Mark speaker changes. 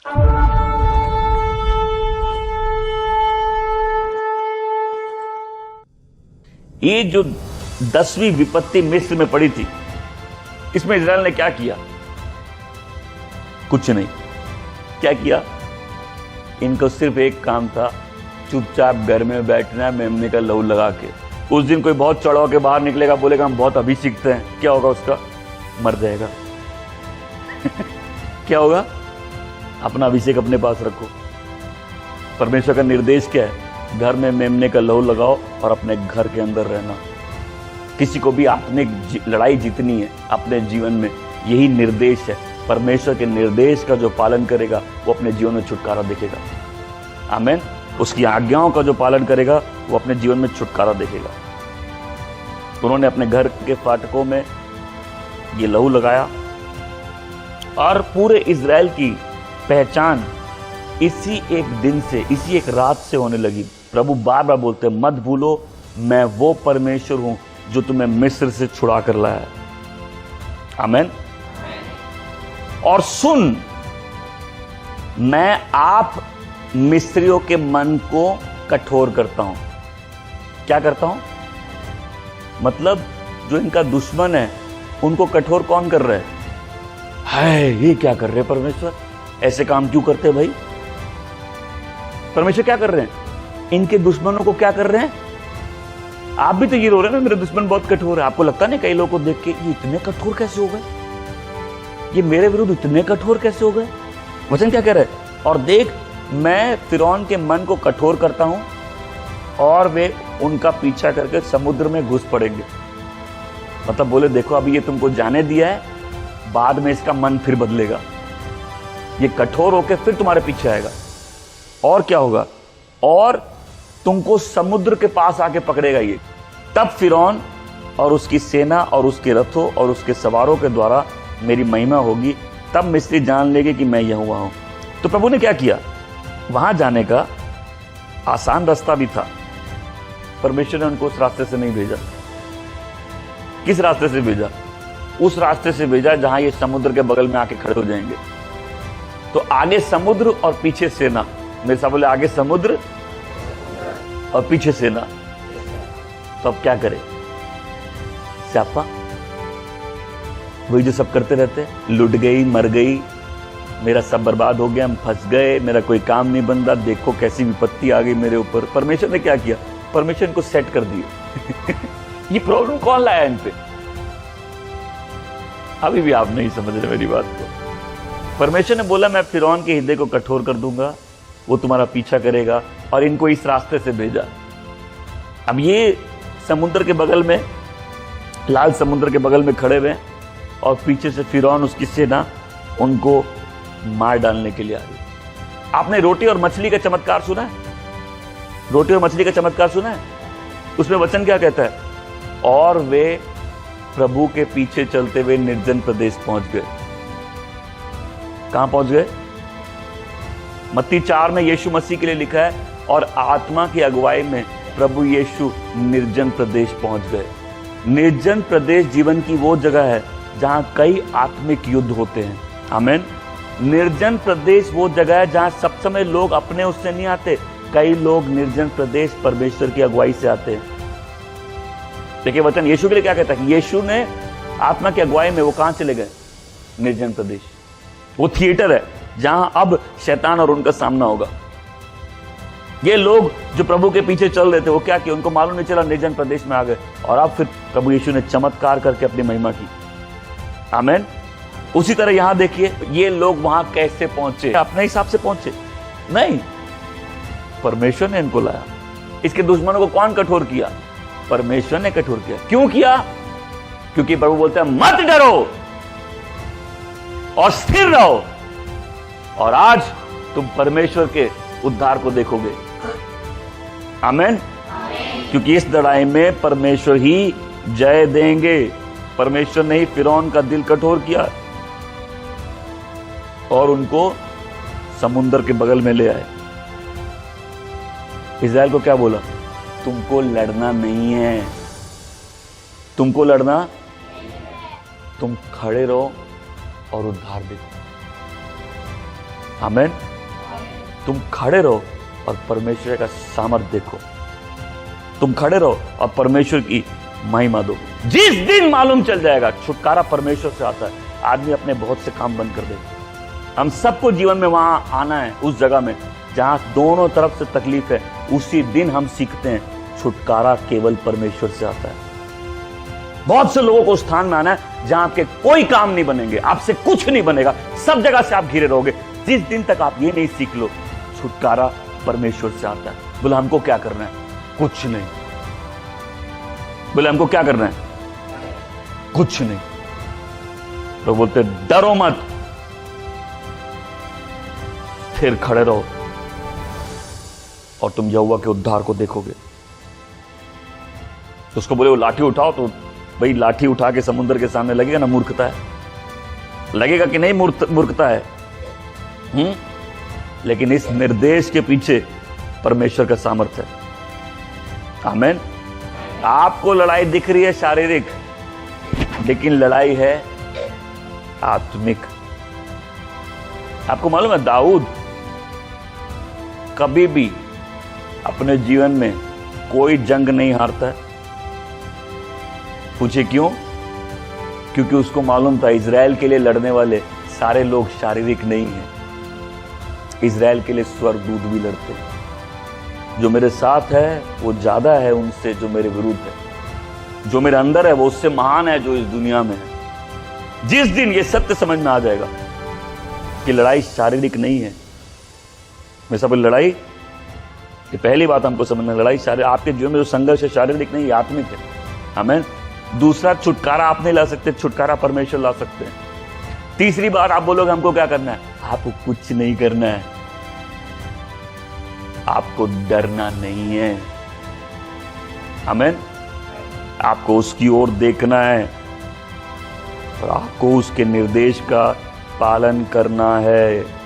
Speaker 1: ये जो 10वीं विपत्ति मिस्र में पड़ी थी, इसमें इजराइल ने क्या किया? कुछ नहीं। क्या किया? इनको सिर्फ एक काम था, चुपचाप घर में बैठना है, मेमने का लहू लगा के। उस दिन कोई बहुत चढ़ा के बाहर निकलेगा, बोलेगा हम बहुत अभिषिक्त हैं, क्या होगा उसका? मर जाएगा। क्या होगा? अपना अभिषेक अपने पास रखो। परमेश्वर का निर्देश क्या है? घर में मेमने का लहू लगाओ और अपने घर के अंदर रहना। किसी को भी आत्मिक लड़ाई जीतनी है अपने जीवन में, यही निर्देश है। परमेश्वर के निर्देश का जो पालन करेगा वो अपने जीवन में छुटकारा देखेगा। आमीन। उसकी आज्ञाओं का जो पालन करेगा वो अपने जीवन में छुटकारा देखेगा। उन्होंने अपने घर के फाटकों में ये लहू लगाया और पूरे इजराइल की पहचान इसी एक दिन से, इसी एक रात से होने लगी। प्रभु बार बार बोलते हैं, मत भूलो मैं वो परमेश्वर हूं जो तुम्हें मिस्र से छुड़ा कर लाया। आमीन। और सुन, मैं आप मिस्रियों के मन को कठोर करता हूं। क्या करता हूं? मतलब जो इनका दुश्मन है उनको कठोर कौन कर रहा है? ये क्या कर रहे हैं परमेश्वर? ऐसे काम क्यों करते हैं भाई? परमेश्वर क्या कर रहे हैं? इनके दुश्मनों को क्या कर रहे हैं? आप भी तो ये रो रहे हैं ना, मेरे दुश्मन बहुत कठोर है। आपको लगता नहीं कई लोगों को देख के ये इतने कठोर कैसे हो गए, ये मेरे विरुद्ध इतने कठोर कैसे हो गए? वचन क्या कह रहे हैं? और देख, मैं फिरौन के मन को कठोर करता हूं और वे उनका पीछा करके समुद्र में घुस पड़ेंगे। मतलब बोले, देखो अभी ये तुमको जाने दिया है, बाद में इसका मन फिर बदलेगा, ये कठोर होकर फिर तुम्हारे पीछे आएगा। और क्या होगा? और तुमको समुद्र के पास आके पकड़ेगा ये। तब फिरौन और उसकी सेना और उसके रथों और उसके सवारों के द्वारा मेरी महिमा होगी। तब मिस्री जान लेंगे कि मैं यहोवा हूं। तो प्रभु ने क्या किया? वहां जाने का आसान रास्ता भी था, परमेश्वर ने उनको उस रास्ते से नहीं भेजा। किस रास्ते से भेजा? उस रास्ते से भेजा जहां ये समुद्र के बगल में आके खड़े हो जाएंगे। तो आगे समुद्र और पीछे सेना। मेरे साथ बोले, आगे समुद्र और पीछे सेना। तो अब क्या करे? स्यापा, वही जो सब करते रहते, लुट गई, मर गई, मेरा सब बर्बाद हो गया, हम फंस गए, मेरा कोई काम नहीं बन रहा, देखो कैसी विपत्ति आ गई मेरे ऊपर। परमेश्वर ने क्या किया? परमेश्वर इनको सेट कर दिए। ये प्रॉब्लम कौन लाया इन पे? अभी भी आप नहीं समझ रहे मेरी बात को। परमेश्वर ने बोला, मैं फिरौन के हृदय को कठोर कर दूंगा, वो तुम्हारा पीछा करेगा, और इनको इस रास्ते से भेजा। अब ये समुद्र के बगल में, लाल समुद्र के बगल में खड़े हुए, और पीछे से फिरौन उसकी सेना उनको मार डालने के लिए आ रही। आपने रोटी और मछली का चमत्कार सुना है? रोटी और मछली का चमत्कार सुना है? उसमें वचन क्या कहता है? और वे प्रभु के पीछे चलते हुए निर्जन प्रदेश पहुंच गए। कहां पहुंच गए? मत्ती 4 में यीशु मसीह के लिए लिखा है, और आत्मा की अगुवाई में प्रभु यीशु निर्जन प्रदेश पहुंच गए। निर्जन प्रदेश जीवन की वो जगह है जहां कई आत्मिक युद्ध होते हैं। आमीन। निर्जन प्रदेश वो जगह है जहां सब समय लोग अपने उससे नहीं आते। कई लोग निर्जन प्रदेश परमेश्वर की अगुवाई से आते हैं। देखिए वचन यीशु के लिए क्या कहता है कि यीशु ने आत्मा की अगुवाई में वो कहां चले गए? निर्जन प्रदेश। वो थिएटर है जहां अब शैतान और उनका सामना होगा। ये लोग जो प्रभु के पीछे चल रहे थे, वो क्या किया? उनको मालूम नहीं चला, निर्जन प्रदेश में आ गए, और अब फिर प्रभु यीशु ने चमत्कार करके अपनी महिमा की। आमीन। उसी तरह यहां देखिए, ये लोग वहां कैसे पहुंचे? अपने हिसाब से पहुंचे नहीं, परमेश्वर ने इनको लाया। इसके दुश्मनों को कौन कठोर किया? परमेश्वर ने कठोर किया। क्यों किया? क्योंकि प्रभु बोलते हैं, मत डरो और स्थिर रहो, और आज तुम परमेश्वर के उद्धार को देखोगे। आमीन। क्योंकि इस लड़ाई में परमेश्वर ही जय देंगे। परमेश्वर ने ही फिरौन का दिल कठोर किया और उनको समुद्र के बगल में ले आए। इस्राएल को क्या बोला? तुमको लड़ना नहीं है, तुमको लड़ना, तुम खड़े रहो और उद्धार देखो। आमीन। तुम खड़े रहो और परमेश्वर का सामर्थ देखो। तुम खड़े रहो और परमेश्वर की महिमा दो। जिस दिन मालूम चल जाएगा छुटकारा परमेश्वर से आता है, आदमी अपने बहुत से काम बंद कर देगा। हम सबको जीवन में वहां आना है, उस जगह में जहां दोनों तरफ से तकलीफ है। उसी दिन हम सीखते हैं छुटकारा केवल परमेश्वर से आता है। बहुत से लोगों को उस स्थान में आना है जहां आपके कोई काम नहीं बनेंगे, आपसे कुछ नहीं बनेगा, सब जगह से आप घिरे रहोगे। जिस दिन तक आप ये नहीं सीख लो छुटकारा परमेश्वर से आता है। बोले हमको क्या करना है? कुछ नहीं। बोले हमको क्या करना है? कुछ नहीं। लोग बोलते डरो मत, फिर खड़े रहो और तुम यहोवा के उद्धार को देखोगे। तो उसको बोले वो लाठी उठाओ, तो भाई लाठी उठा के समुद्र के सामने लगेगा ना, मूर्खता है। लगेगा कि नहीं मूर्खता है? लेकिन इस निर्देश के पीछे परमेश्वर का सामर्थ्य है। आमीन। आपको लड़ाई दिख रही है शारीरिक, लेकिन लड़ाई है आत्मिक। आपको मालूम है दाऊद कभी भी अपने जीवन में कोई जंग नहीं हारता है। पूछे क्यों? क्योंकि उसको मालूम था इजराइल के लिए लड़ने वाले सारे लोग शारीरिक नहीं हैं। इजराइल के लिए स्वर्गदूत भी लड़ते हैं। जो मेरे साथ है वो ज्यादा है उनसे जो मेरे विरुद्ध है। जो मेरे अंदर है वो उससे महान है जो इस दुनिया में है। जिस दिन ये सत्य समझ में आ जाएगा कि लड़ाई शारीरिक नहीं है, मैं सब लड़ाई, ये पहली बात हमको समझना, लड़ाई शारीरिक, आपके जीवन में जो संघर्ष है शारीरिक नहीं, आत्मिक है। आमीन। दूसरा, छुटकारा आप नहीं ला सकते, छुटकारा परमेश्वर ला सकते हैं। तीसरी बात, आप बोलोगे हमको क्या करना है? आपको कुछ नहीं करना है, आपको डरना नहीं है। आमीन। आपको उसकी ओर देखना है और आपको उसके निर्देश का पालन करना है।